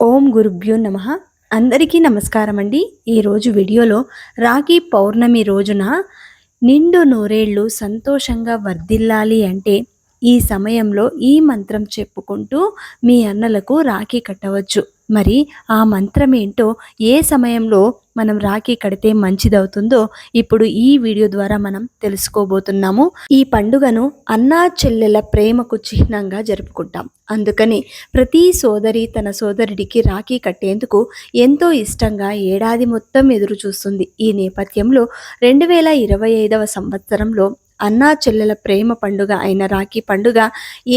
ఓం గురుభ్యో నమః. అందరికీ నమస్కారం అండి. ఈరోజు వీడియోలో రాఖీ పౌర్ణమి రోజున నిండు నూరేళ్లు సంతోషంగా వర్ధిల్లాలి అంటే ఈ సమయంలో ఈ మంత్రం చెప్పుకుంటూ మీ అన్నలకు రాఖీ కట్టవచ్చు. మరి ఆ మంత్రం ఏంటో, ఏ సమయంలో మనం రాఖీ కడితే మంచిదవుతుందో ఇప్పుడు ఈ వీడియో ద్వారా మనం తెలుసుకోబోతున్నాము. ఈ పండుగను అన్నా చెల్లెల ప్రేమకు చిహ్నంగా జరుపుకుంటాం. అందుకని ప్రతి సోదరి తన సోదరుడికి రాఖీ కట్టేందుకు ఎంతో ఇష్టంగా ఏడాది మొత్తం ఎదురు చూస్తుంది. ఈ నేపథ్యంలో 2025వ సంవత్సరంలో అన్నా చెల్లెల ప్రేమ పండుగ అయిన రాఖీ పండుగ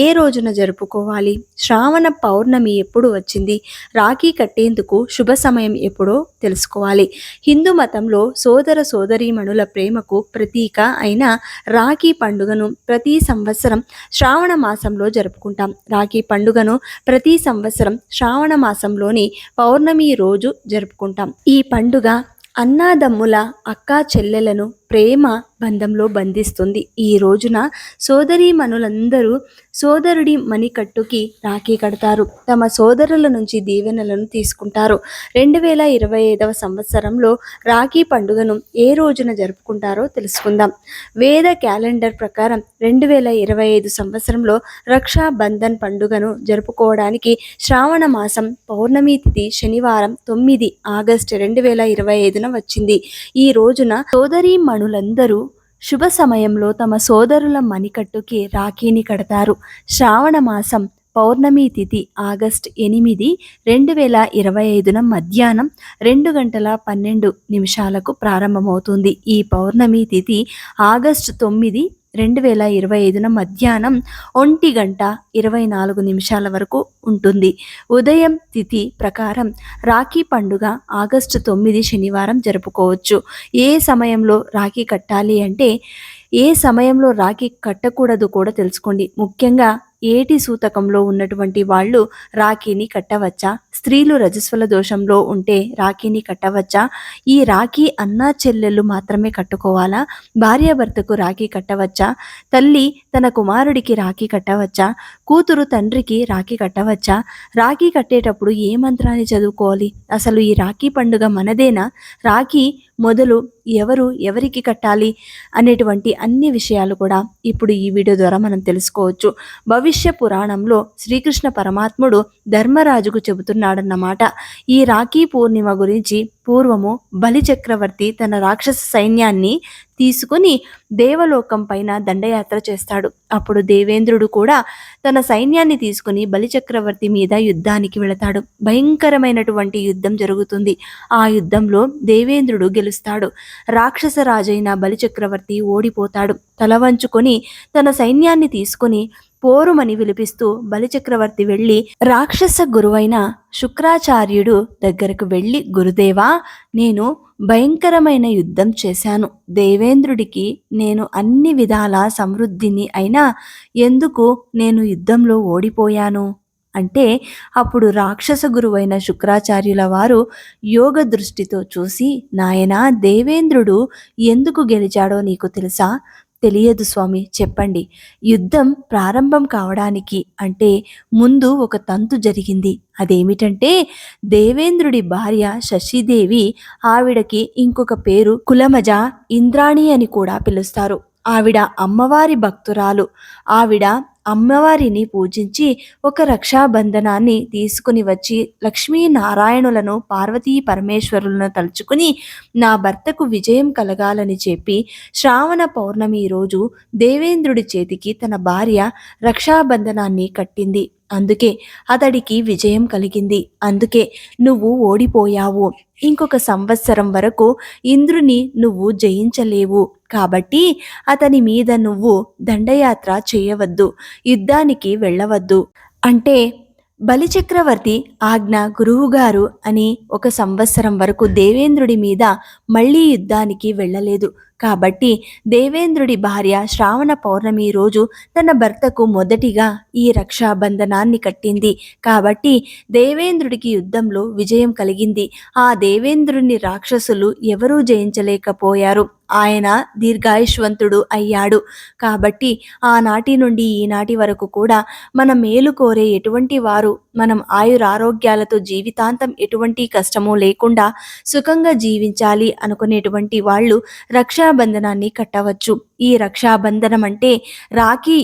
ఏ రోజున జరుపుకోవాలి, శ్రావణ పౌర్ణమి ఎప్పుడు వచ్చింది, రాఖీ కట్టేందుకు శుభ సమయం ఎప్పుడో తెలుసుకోవాలి. హిందూ మతంలో సోదర సోదరీమణుల ప్రేమకు ప్రతీక అయిన రాఖీ పండుగను ప్రతి సంవత్సరం శ్రావణ మాసంలో జరుపుకుంటాం. రాఖీ పండుగను ప్రతి సంవత్సరం శ్రావణ మాసంలోని పౌర్ణమి రోజు జరుపుకుంటాం. ఈ పండుగ అన్నాదమ్ముల అక్కా చెల్లెలను ప్రేమ బంధంలో బంధిస్తుంది. ఈ రోజున సోదరీమణులందరూ సోదరుడి మణికట్టుకి రాఖీ కడతారు. తమ సోదరుల నుంచి దీవెనలను తీసుకుంటారు. 2025వ సంవత్సరంలో రాఖీ పండుగను ఏ రోజున జరుపుకుంటారో తెలుసుకుందాం. వేద క్యాలెండర్ ప్రకారం 2025 సంవత్సరంలో రక్షాబంధన్ పండుగను జరుపుకోవడానికి శ్రావణ మాసం పౌర్ణమి తిథి శనివారం 9 ఆగస్టు 2025 వచ్చింది. ఈ రోజున సోదరీమణులందరూ శుభ సమయంలో తమ సోదరుల మణికట్టుకి రాఖీని కడతారు. శ్రావణ మాసం పౌర్ణమి తిథి ఆగస్టు 8, 2025 మధ్యాహ్నం 2:12 ప్రారంభమవుతుంది. ఈ పౌర్ణమి తిథి ఆగస్టు 9, 2025 మధ్యాహ్నం 1:24 వరకు ఉంటుంది. ఉదయం తిథి ప్రకారం రాఖీ పండుగ ఆగస్టు 9 శనివారం జరుపుకోవచ్చు. ఏ సమయంలో రాఖీ కట్టాలి అంటే, ఏ సమయంలో రాఖీ కట్టకూడదు కూడా తెలుసుకోండి. ముఖ్యంగా ఏటి సూతకంలో ఉన్నటువంటి వాళ్ళు రాఖీని కట్టవచ్చా, స్త్రీలు రజస్వల దోషంలో ఉంటే రాఖీని కట్టవచ్చా, ఈ రాఖీ అన్నా చెల్లెళ్ళు మాత్రమే కట్టుకోవాలా, భార్యాభర్తకు రాఖీ కట్టవచ్చా, తల్లి తన కుమారుడికి రాఖీ కట్టవచ్చా, కూతురు తండ్రికి రాఖీ కట్టవచ్చా, రాఖీ కట్టేటప్పుడు ఏ మంత్రాన్ని చదువుకోవాలి, అసలు ఈ రాఖీ పండుగ మనదేనా, రాఖీ మొదలు ఎవరికి కట్టాలి అనేటువంటి అన్ని విషయాలు కూడా ఇప్పుడు ఈ వీడియో ద్వారా మనం తెలుసుకోవచ్చు. భవిష్య పురాణంలో శ్రీకృష్ణ పరమాత్ముడు ధర్మరాజుకు చెబుతున్నాడన్నమాట. ఈ రాఖీ పూర్ణిమ గురించి పూర్వము బలి చక్రవర్తి తన రాక్షస సైన్యాన్ని తీసుకుని దేవలోకం పైన దండయాత్ర చేస్తాడు. అప్పుడు దేవేంద్రుడు కూడా తన సైన్యాన్ని తీసుకుని బలిచక్రవర్తి మీద యుద్ధానికి వెళతాడు. భయంకరమైనటువంటి యుద్ధం జరుగుతుంది. ఆ యుద్ధంలో దేవేంద్రుడు గెలుస్తాడు. రాక్షస రాజైన బలిచక్రవర్తి ఓడిపోతాడు. తల వంచుకొని తన సైన్యాన్ని తీసుకుని పోరుమని విలిపిస్తూ బలిచక్రవర్తి వెళ్ళి రాక్షస గురువైన శుక్రాచార్యుడు దగ్గరకు వెళ్ళి, గురుదేవా, నేను భయంకరమైన యుద్ధం చేశాను. దేవేంద్రుడికి నేను అన్ని విధాల సమృద్ధిని అయినా ఎందుకు నేను యుద్ధంలో ఓడిపోయాను అంటే, అప్పుడు రాక్షస గురువైన శుక్రాచార్యుల వారు యోగ దృష్టితో చూసి, నాయనా, దేవేంద్రుడు ఎందుకు గెలిచాడో నీకు తెలుసా? తెలియదు స్వామి, చెప్పండి. యుద్ధం ప్రారంభం కావడానికి అంటే ముందు ఒక తంతు జరిగింది. అదేమిటంటే, దేవేంద్రుడి భార్య శశిదేవి, ఆవిడకి ఇంకొక పేరు కులమజ, ఇంద్రాణి అని కూడా పిలుస్తారు. ఆవిడ అమ్మవారి భక్తురాలు. ఆవిడ అమ్మవారిని పూజించి ఒక రక్షాబంధనాన్ని తీసుకుని వచ్చి లక్ష్మీనారాయణులను, పార్వతీ పరమేశ్వరులను తలుచుకుని నా భర్తకు విజయం కలగాలని చెప్పి శ్రావణ పౌర్ణమి రోజు దేవేంద్రుడి చేతికి తన భార్య రక్షాబంధనాన్ని కట్టింది. అందుకే అతడికి విజయం కలిగింది. అందుకే నువ్వు ఓడిపోయావు. ఇంకొక సంవత్సరం వరకు ఇంద్రుని నువ్వు జయించలేవు. కాబట్టి అతని మీద నువ్వు దండయాత్ర చేయవద్దు, యుద్ధానికి వెళ్ళవద్దు అంటే బలిచక్రవర్తి ఆజ్ఞ గురువుగారు అని ఒక సంవత్సరం వరకు దేవేంద్రుడి మీద మళ్ళీ యుద్ధానికి వెళ్ళలేదు. కాబట్టి దేవేంద్రుడి భార్య శ్రావణ పౌర్ణమి రోజు తన భర్తకు మొదటిగా ఈ రక్షాబంధనాన్ని కట్టింది. కాబట్టి దేవేంద్రుడికి యుద్ధంలో విజయం కలిగింది. ఆ దేవేంద్రుని రాక్షసులు ఎవరూ జయించలేకపోయారు. ఆయన దీర్ఘాయుష్వంతుడు అయ్యాడు. కాబట్టి ఆనాటి నుండి ఈనాటి వరకు కూడా మన మేలు కోరే ఎటువంటి వారు మనం ఆయురారోగ్యాలతో జీవితాంతం ఎటువంటి కష్టము లేకుండా సుఖంగా జీవించాలి అనుకునేటువంటి వాళ్ళు రక్షాబంధనాన్ని కట్టవచ్చు. ఈ రక్షాబంధనం అంటే రాఖీ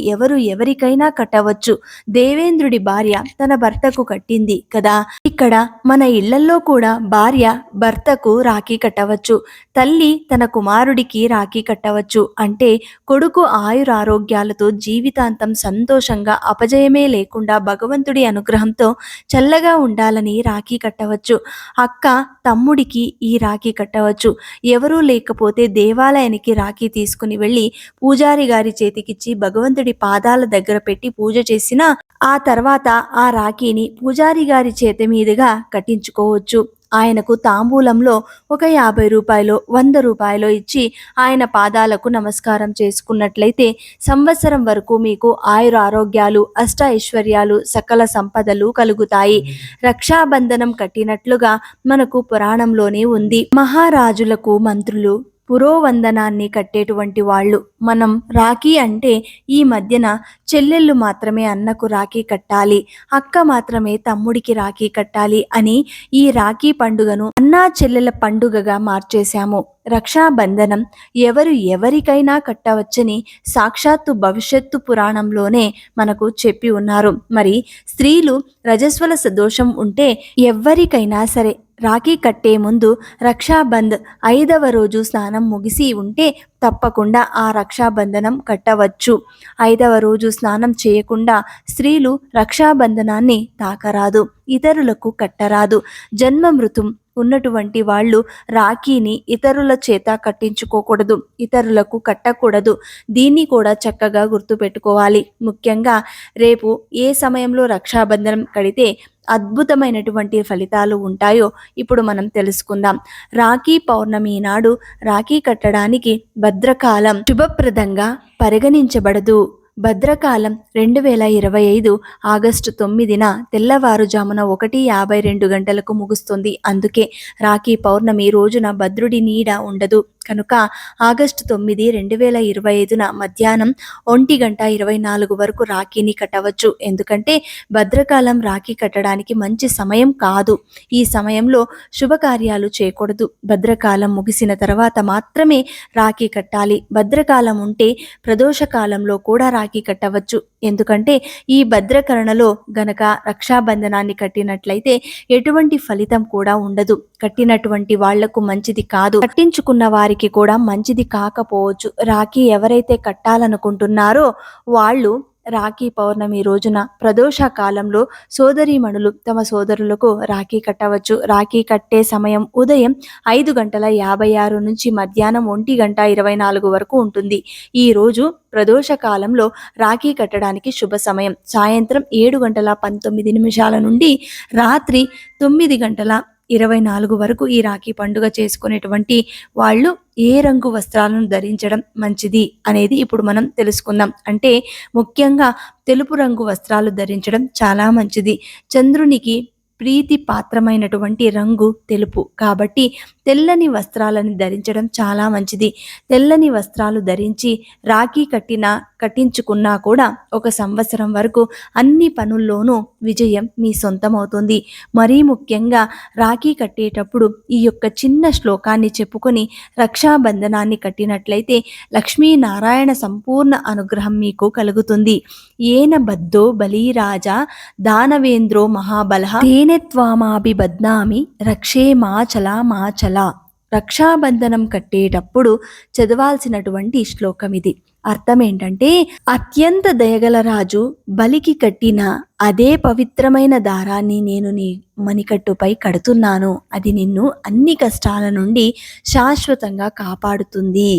ఎవరికైనా కట్టవచ్చు. దేవేంద్రుడి భార్య తన భర్తకు కట్టింది కదా. ఇక్కడ మన ఇళ్లల్లో కూడా భార్య భర్తకు రాఖీ కట్టవచ్చు. తల్లి తన కుమారుడికి రాఖీ కట్టవచ్చు. అంటే కొడుకు ఆయురారోగ్యాలతో జీవితాంతం సంతోషంగా అపజయమే లేకుండా భగవంతుడి అనుగ్రహంతో చల్లగా ఉండాలని రాఖీ కట్టవచ్చు. అక్క తమ్ముడికి ఈ రాఖీ కట్టవచ్చు. ఎవరూ లేకపోతే దేవాలయానికి రాఖీ తీసుకుని వెళ్ళి పూజారి గారి చేతికిచ్చి భగవంతుడి పాదాల దగ్గర పెట్టి పూజ చేసిన ఆ తర్వాత ఆ రాఖీని పూజారి గారి చేతి మీదుగా కట్టించుకోవచ్చు. ఆయనకు తాంబూలంలో ఒక 50 రూపాయలు 100 రూపాయలు ఇచ్చి ఆయన పాదాలకు నమస్కారం చేసుకున్నట్లయితే సంవత్సరం వరకు మీకు ఆయురారోగ్యాలు అష్ట ఐశ్వర్యాలు సకల సంపదలు కలుగుతాయి. రక్షాబంధనం కట్టినట్లుగా మనకు పురాణంలోనే ఉంది. మహారాజులకు మంత్రులు పురోవందనాన్ని కట్టేటువంటి వాళ్ళు. మనం రాఖీ అంటే ఈ మధ్యన చెల్లెళ్ళు మాత్రమే అన్నకు రాఖీ కట్టాలి, అక్క మాత్రమే తమ్ముడికి రాఖీ కట్టాలి అని ఈ రాఖీ పండుగను అన్నా చెల్లెల పండుగగా మార్చేశాము. రక్షాబంధనం ఎవరికైనా కట్టవచ్చని సాక్షాత్తు భవిష్యత్తు పురాణంలోనే మనకు చెప్పి ఉన్నారు. మరి స్త్రీలు రజస్వల దోషం ఉంటే ఎవరికైనా సరే రాఖీ కట్టే ముందు రక్షాబంధ్ 5వ రోజు స్నానం ముగిసి ఉంటే తప్పకుండా ఆ రక్షాబంధనం కట్టవచ్చు. 5వ రోజు స్నానం చేయకుండా స్త్రీలు రక్షాబంధనాన్ని తాకరాదు, ఇతరులకు కట్టరాదు. జన్మ మృతం ఉన్నటువంటి వాళ్ళు రాఖీని ఇతరుల చేత కట్టించుకోకూడదు, ఇతరులకు కట్టకూడదు. దీన్ని కూడా చక్కగా గుర్తుపెట్టుకోవాలి. ముఖ్యంగా రేపు ఏ సమయంలో రక్షాబంధనం కడితే అద్భుతమైనటువంటి ఫలితాలు ఉంటాయో ఇప్పుడు మనం తెలుసుకుందాం. రాఖీ పౌర్ణమి నాడు రాఖీ కట్టడానికి భద్రకాలం శుభప్రదంగా పరిగణించబడదు. భద్రకాలం 2025 ఆగస్టు 9న తెల్లవారుజామున 1:52 గంటలకు ముగుస్తుంది. అందుకే రాఖీ పౌర్ణమి రోజున భద్రుడి నీడ ఉండదు. కనుక ఆగస్టు 9, 2025న మధ్యాహ్నం 1:24 వరకు రాఖీని కట్టవచ్చు. ఎందుకంటే భద్రకాలం రాఖీ కట్టడానికి మంచి సమయం కాదు. ఈ సమయంలో శుభకార్యాలు చేయకూడదు. భద్రకాలం ముగిసిన తర్వాత మాత్రమే రాఖీ కట్టాలి. భద్రకాలం ఉంటే ప్రదోషకాలంలో కూడా రాఖీ కట్టవచ్చు. ఎందుకంటే ఈ భద్రకరణలో గనక రక్షాబంధనాన్ని కట్టినట్లయితే ఎటువంటి ఫలితం కూడా ఉండదు. కట్టినటువంటి వాళ్లకు మంచిది కాదు, కట్టించుకున్న వారికి కూడా మంచిది కాకపోవచ్చు. రాఖీ ఎవరైతే కట్టాలనుకుంటున్నారో వాళ్ళు రాఖీ పౌర్ణమి రోజున ప్రదోష కాలంలో సోదరీమణులు తమ సోదరులకు రాఖీ కట్టవచ్చు. రాఖీ కట్టే సమయం ఉదయం 5:56 నుంచి మధ్యాహ్నం 1:24 వరకు ఉంటుంది. ఈ రోజు ప్రదోష కాలంలో రాఖీ కట్టడానికి శుభ సమయం సాయంత్రం 7:19 నుండి రాత్రి 9:24 వరకు ఈ రాఖీ పండుగ చేసుకునేటువంటి వాళ్ళు ఏ రంగు వస్త్రాలను ధరించడం మంచిది అనేది ఇప్పుడు మనం తెలుసుకుందాం. అంటే ముఖ్యంగా తెలుపు రంగు వస్త్రాలు ధరించడం చాలా మంచిది. చంద్రునికి ప్రీతి పాత్రమైనటువంటి రంగు తెలుపు కాబట్టి తెల్లని వస్త్రాలను ధరించడం చాలా మంచిది. తెల్లని వస్త్రాలు ధరించి రాఖీ కట్టించుకున్నా కూడా 1 సంవత్సరం వరకు అన్ని పనుల్లోనూ విజయం మీ సొంతమవుతుంది. మరీ ముఖ్యంగా రాఖీ కట్టేటప్పుడు ఈ యొక్క చిన్న శ్లోకాన్ని చెప్పుకొని రక్షాబంధనాన్ని కట్టినట్లయితే లక్ష్మీనారాయణ సంపూర్ణ అనుగ్రహం మీకు కలుగుతుంది. ఏన బద్ధో బలీరాజా దానవేంద్రో మహాబలః తేన త్వామాభిబధ్నామి రక్షే మాచలా మాచలా. రక్షాబంధనం కట్టేటప్పుడు చదవాల్సినటువంటి శ్లోకం ఇది. అర్థం ఏంటంటే, అత్యంత దయగల రాజు బలికి కట్టిన అదే పవిత్రమైన దారాన్ని నేను నీ మణికట్టుపై కడుతున్నాను. అది నిన్ను అన్ని కష్టాల నుండి శాశ్వతంగా కాపాడుతుంది.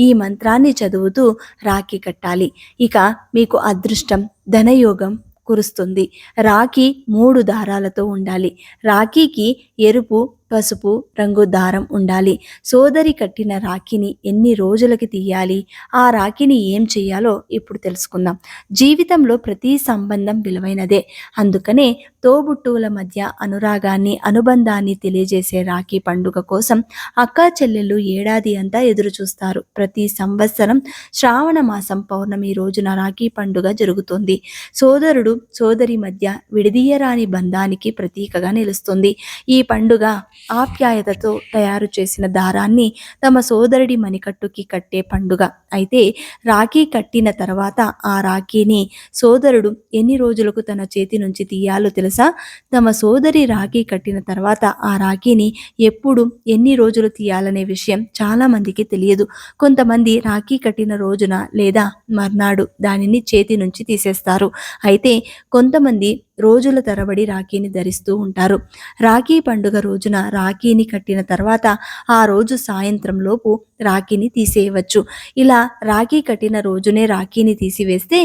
ఈ మంత్రాన్ని చదువుతూ రాఖీ కట్టాలి. ఇక మీకు అదృష్టం ధనయోగం కురుస్తుంది. రాఖీ 3 దారాలతో ఉండాలి. రాఖీకి ఎరుపు పసుపు రంగు దారం ఉండాలి. సోదరి కట్టిన రాఖీని ఎన్ని రోజులకి తీయాలి, ఆ రాఖీని ఏం చేయాలో ఇప్పుడు తెలుసుకుందాం. జీవితంలో ప్రతి సంబంధం విలువైనదే. అందుకనే తోబుట్టువుల మధ్య అనురాగాన్ని, అనుబంధాన్ని తెలియజేసే రాఖీ పండుగ కోసం అక్కా చెల్లెళ్ళు ఏడాది అంతా ఎదురు చూస్తారు. ప్రతి సంవత్సరం శ్రావణ మాసం పౌర్ణమి రోజున రాఖీ పండుగ జరుగుతుంది. సోదరుడు సోదరి మధ్య విడదీయరాని బంధానికి ప్రతీకగా నిలుస్తుంది. ఈ పండుగ ఆప్యాయతతో తయారు చేసిన దారాన్ని తమ సోదరుడి మణికట్టుకి కట్టే పండుగ. అయితే రాఖీ కట్టిన తర్వాత ఆ రాఖీని సోదరుడు ఎన్ని రోజులకు తన చేతి నుంచి తీయాలో తెలుసా? తమ సోదరి రాఖీ కట్టిన తర్వాత ఆ రాఖీని ఎప్పుడు ఎన్ని రోజులు తీయాలనే విషయం చాలా మందికి తెలియదు. కొంతమంది రాఖీ కట్టిన రోజున లేదా మర్నాడు దానిని చేతి నుంచి తీసేస్తారు. అయితే కొంతమంది రోజుల తరబడి రాఖీని ధరిస్తూ ఉంటారు. రాఖీ పండుగ రోజున రాఖీని కట్టిన తర్వాత ఆ రోజు సాయంత్రం లోపు రాఖీని తీసేయవచ్చు. ఇలా రాఖీ కట్టిన రోజునే రాఖీని తీసివేస్తే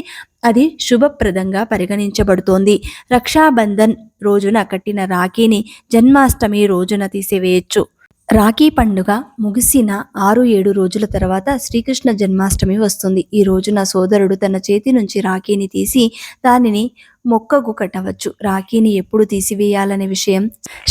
అది శుభప్రదంగా పరిగణించబడుతోంది. రక్షాబంధన్ రోజున కట్టిన రాఖీని జన్మాష్టమి రోజున తీసివేయచ్చు. రాఖీ పండుగ ముగిసిన 6-7 రోజుల తర్వాత శ్రీకృష్ణ జన్మాష్టమి వస్తుంది. ఈ రోజున సోదరుడు తన చేతి నుంచి రాఖీని తీసి దానిని మొక్కకు కట్టవచ్చు. రాఖీని ఎప్పుడు తీసివేయాలనే విషయం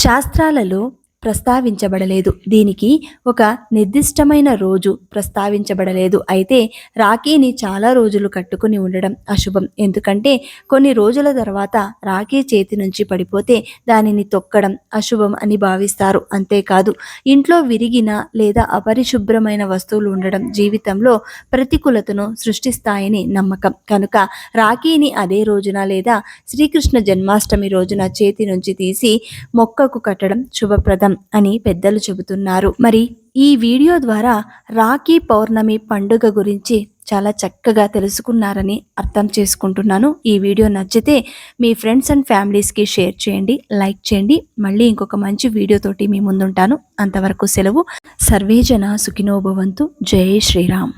శాస్త్రాలలో ప్రస్తావించబడలేదు. దీనికి ఒక నిర్దిష్టమైన రోజు ప్రస్తావించబడలేదు. అయితే రాఖీని చాలా రోజులు కట్టుకుని ఉండడం అశుభం. ఎందుకంటే కొన్ని రోజుల తర్వాత రాఖీ చేతి నుంచి పడిపోతే దానిని తొక్కడం అశుభం అని భావిస్తారు. అంతేకాదు ఇంట్లో విరిగిన లేదా అపరిశుభ్రమైన వస్తువులు ఉండడం జీవితంలో ప్రతికూలతను సృష్టిస్తాయని నమ్మకం. కనుక రాఖీని అదే రోజున లేదా శ్రీకృష్ణ జన్మాష్టమి రోజున చేతి నుంచి తీసి మొక్కకు కట్టడం శుభప్రదం అని పెద్దలు చెబుతున్నారు. మరి ఈ వీడియో ద్వారా రాఖీ పౌర్ణమి పండుగ గురించి చాలా చక్కగా తెలుసుకున్నారని అర్థం చేసుకుంటున్నాను. ఈ వీడియో నచ్చితే మీ ఫ్రెండ్స్ అండ్ ఫ్యామిలీస్కి షేర్ చేయండి, లైక్ చేయండి. మళ్ళీ ఇంకొక మంచి వీడియోతోటి మీ ముందుంటాను. అంతవరకు సెలవు. సర్వే జన సుఖినో భవంతు. జై శ్రీరామ్.